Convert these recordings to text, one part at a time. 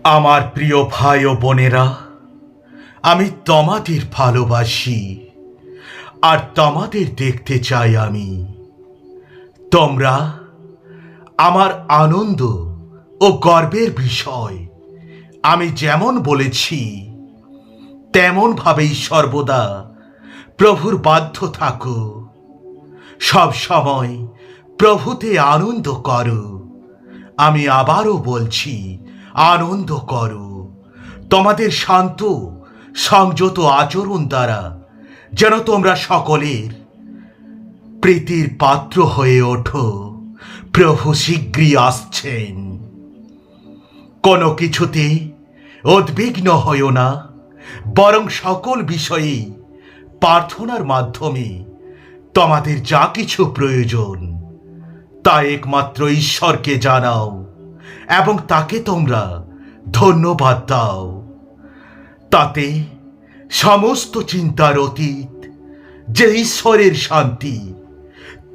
আমার প্রিয় ভাই ও বোনেরা, আমি তোমাদের ভালোবাসি আর তোমাদের দেখতে চাই। তোমরা আমার আনন্দ ও গর্বের বিষয়। আমি যেমন বলেছি তেমন ভাবেই সর্বদা প্রভুর বাধ্য থাকো। সব সময় প্রভুতে আনন্দ করো। আমি আবারও বলছি, আনন্দ করো। তোমাদের শান্ত সংযত আচরণ দ্বারা যেন তোমরা সকলের প্রীতির পাত্র হয়ে ওঠো। প্রভু শীঘ্রই আসছেন। কোনো কিছুতে উদ্বিগ্ন হইও না, বরং সকল বিষয়েই প্রার্থনার মাধ্যমে তোমাদের যা কিছু প্রয়োজন তা একমাত্র ঈশ্বরকে জানাও এবং তাকে তোমরা ধন্যবাদ দাও। তাতে সমস্ত চিন্তার অতীত যে ঈশ্বরের শান্তি,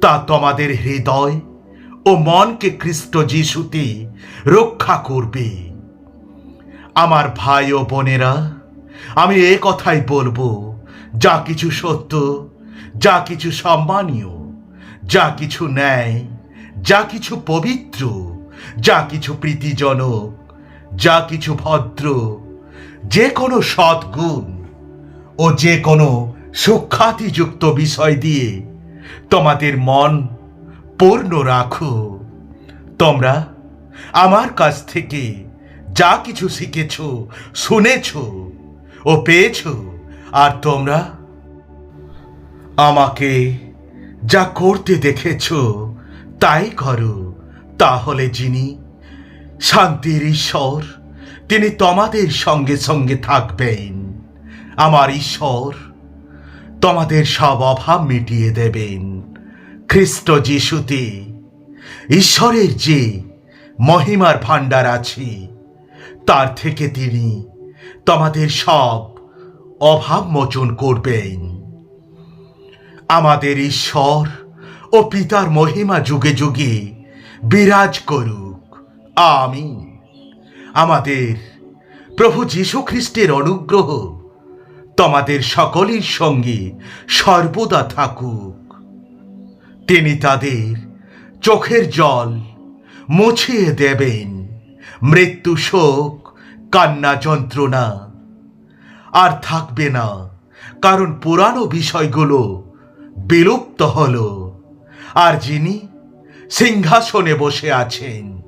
তা তোমাদের হৃদয় ও মনকে খ্রিস্ট যিশুতে রক্ষা করবে। আমার ভাই ও বোনেরা, আমি এ কথাই বলবো, যা কিছু সত্য, যা কিছু সম্মানীয়, যা কিছু ন্যায়, যা কিছু পবিত্র, যা কিছু প্রীতিজনক, যা কিছু ভদ্র, যে কোনো সদ্গুণ ও যে কোনো সুখ্যাতিযুক্ত বিষয় দিয়ে তোমাদের মন পূর্ণ রাখো। তোমরা আমার কাছ থেকে যা কিছু শিখেছ, শুনেছ ও পেয়েছ, আর তোমরা আমাকে যা করতে দেখেছ তাই করো, তাহলে যিনি শান্তির ঈশ্বর, তিনি তোমাদের সঙ্গে সঙ্গে থাকবেন। আমার ঈশ্বর তোমাদের সব অভাব মিটিয়ে দেবেন। খ্রিস্ট যিশুতে ঈশ্বরের যে মহিমার ভাণ্ডার আছে, তার থেকে তিনি তোমাদের সব অভাব মোচন করবেন। আমাদের ঈশ্বর ও পিতার মহিমা যুগে যুগে বিরাজ করুক। আমিন। আমাদের প্রভু যীশু খ্রিস্টের অনুগ্রহ তোমাদের সকলের সঙ্গে সর্বদা থাকুক। তিনি তাদের চোখের জল মুছিয়ে দেবেন। মৃত্যু, শোক, কান্না, যন্ত্রণা আর থাকবে না, কারণ পুরানো বিষয়গুলো বিলুপ্ত হলো। আর যিনি সিংহাসনে বসে আছেন,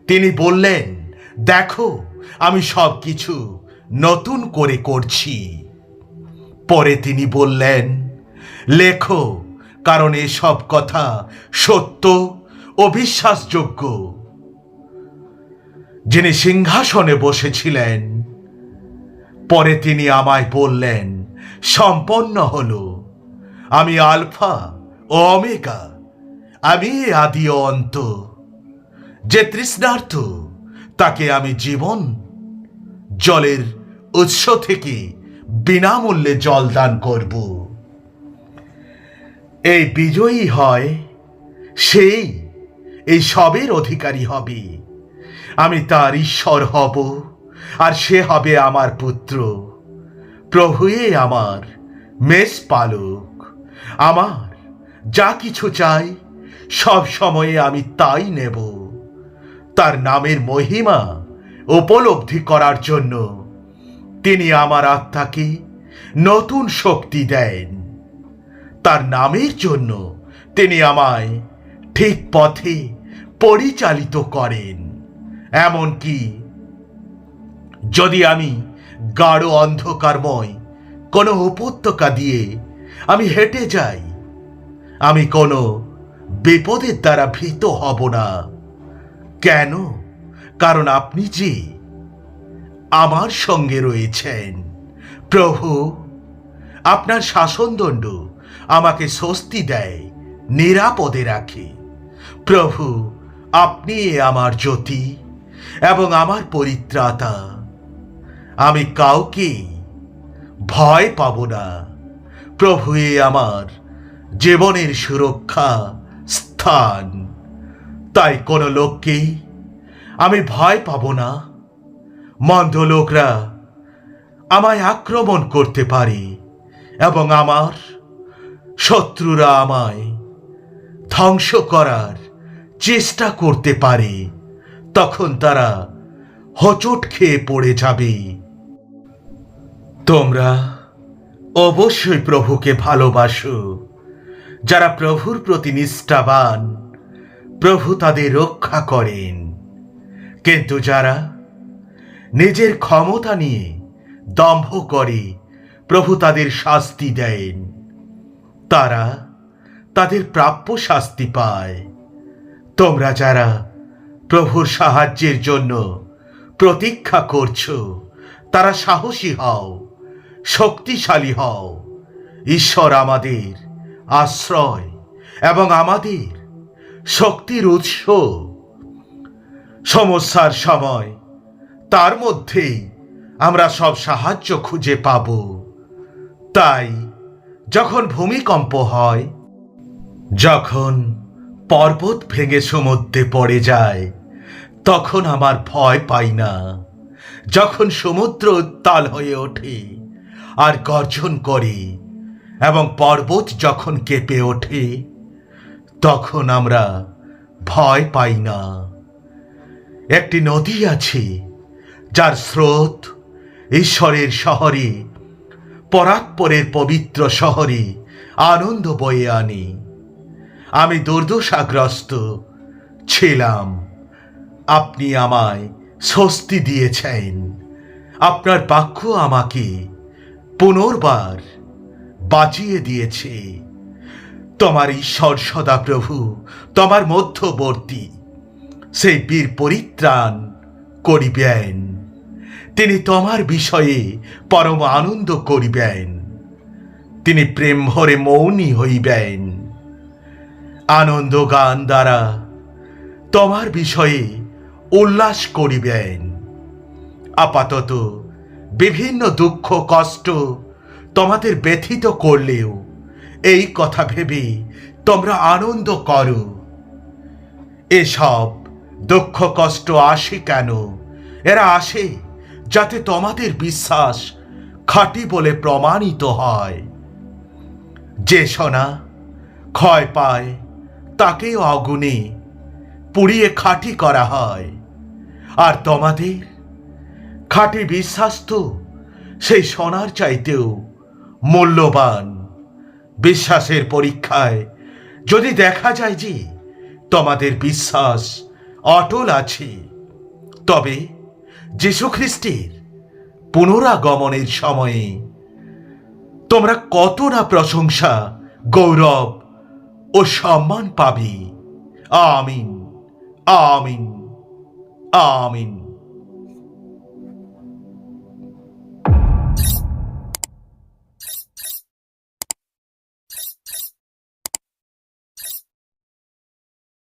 তিনি বললেন, দেখো, আমি সব কিছু নতুন করে করছি। পরে তিনি বললেন, লেখো, কারণ এসব কথা সত্য ও বিশ্বাসযোগ্য। যিনি সিংহাসনে বসেছিলেন, পরে তিনি আমায় বললেন, সম্পন্ন হলো। আমি আলফা ও ওমেগা, আমি আদি ও অন্ত। যে তৃষ্ণার্ত, তাকে আমি জীবন জলের উৎস থেকে বিনামূল্যে জল দান করব। এই বিজয়ী হয় সেই এই সবের অধিকারী হবে। আমি তার ঈশ্বর হব, আর সে হবে আমার পুত্র। প্রভুই আমার মেষ পালক। আমার যা কিছু চাই সব সময়ে আমি তাই নেব। তার নামের মহিমা উপলব্ধি করার জন্য তিনি আমার আত্মাকে নতুন শক্তি দেন। তার নামের জন্য তিনি আমায় ঠিক পথে পরিচালিত করেন। এমনকি যদি আমি গাঢ় অন্ধকারময় কোনো উপত্যকা দিয়ে আমি হেঁটে যাই, আমি কোনো বিপদের দ্বারা ভীত হব না। কেন? কারণ আপনি যে আমার সঙ্গে রয়েছেন। প্রভু আপনার শাসনদণ্ড আমাকে স্বস্তি দেয়, নিরাপদে রাখে। প্রভু আপনি আমার জ্যোতি এবং আমার পরিত্রাতা। আমি কাউকে ভয় পাব না। প্রভু আমার জীবনের সুরক্ষা স্থান। তাই কোনো লোককে আমি ভয় পাব না। মন্দ লোকরা আমায় আক্রমণ করতে পারে এবং আমার শত্রুরা আমায় ধ্বংস করার চেষ্টা করতে পারে, তখন তারা হোঁচট খেয়ে পড়ে যাবে। তোমরা অবশ্যই প্রভুকে ভালোবাসো। যারা প্রভুর প্রতি নিষ্ঠাবান, প্রভু তাদের রক্ষা করেন। কিন্তু যারা নিজের ক্ষমতা নিয়ে দম্ভ করে, প্রভু তাদের শাস্তি দেন। তারা তাদের প্রাপ্য শাস্তি পায়। তোমরা যারা প্রভুর সাহায্যের জন্য প্রতীক্ষা করছো, তারা সাহসী হও, শক্তিশালী হও। ঈশ্বর আমাদের আশ্রয় এবং আমাদের শক্তির উৎস। সমস্যার সময় তার মধ্যেই আমরা সব সাহায্য খুঁজে পাব। তাই যখন ভূমিকম্প হয়, যখন পর্বত ভেঙে সমুদ্রে পড়ে যায়, তখন আমার ভয় পাই না। যখন সমুদ্র উত্তাল হয়ে ওঠে আর গর্জন করে এবং পর্বত যখন কেঁপে ওঠে, তখন আমরা ভয় পাই না। একটি নদী আছে যার স্রোত ঈশ্বরের শহরে, পরাৎপরের পবিত্র শহরে আনন্দ বয়ে আনে। আমি দুর্দশাগ্রস্ত ছিলাম, আপনি আমায় স্বস্তি দিয়েছেন। আপনার বাক্য আমাকে পুনর্বার বাঁচিয়ে দিয়েছে। তোমার ঈশ্বর সদাপ্রভু তোমার মধ্যবর্তী, সেই বীর পরিত্রাণ করিবেন। তিনি তোমার বিষয়ে পরম আনন্দ করিবেন। তিনি প্রেম ভরে মৌনী হইবেন। আনন্দ গান দ্বারা তোমার বিষয়ে উল্লাস করিবেন। আপাতত বিভিন্ন দুঃখ কষ্ট তোমাদের ব্যথিত করলেও এই কথা ভেবে তোমরা আনন্দ করো। এসব দুঃখ কষ্ট আসে কেন? এরা আসে যাতে তোমাদের বিশ্বাস খাঁটি বলে প্রমাণিত হয়। যে সোনা ক্ষয় পায় তাকেও আগুনে পুড়িয়ে খাঁটি করা হয়, আর তোমাদের খাঁটি বিশ্বাস তো সেই সোনার চাইতেও মূল্যবান। বিশ্বাসের পরীক্ষায় যদি দেখা যায় যে তোমাদের বিশ্বাস অটল আছে, তবে যীশুখ্রিস্টের পুনরাগমনের সময়ে তোমরা কত না প্রশংসা, গৌরব ও সম্মান পাবে। আমিন, আমিন, আমিন।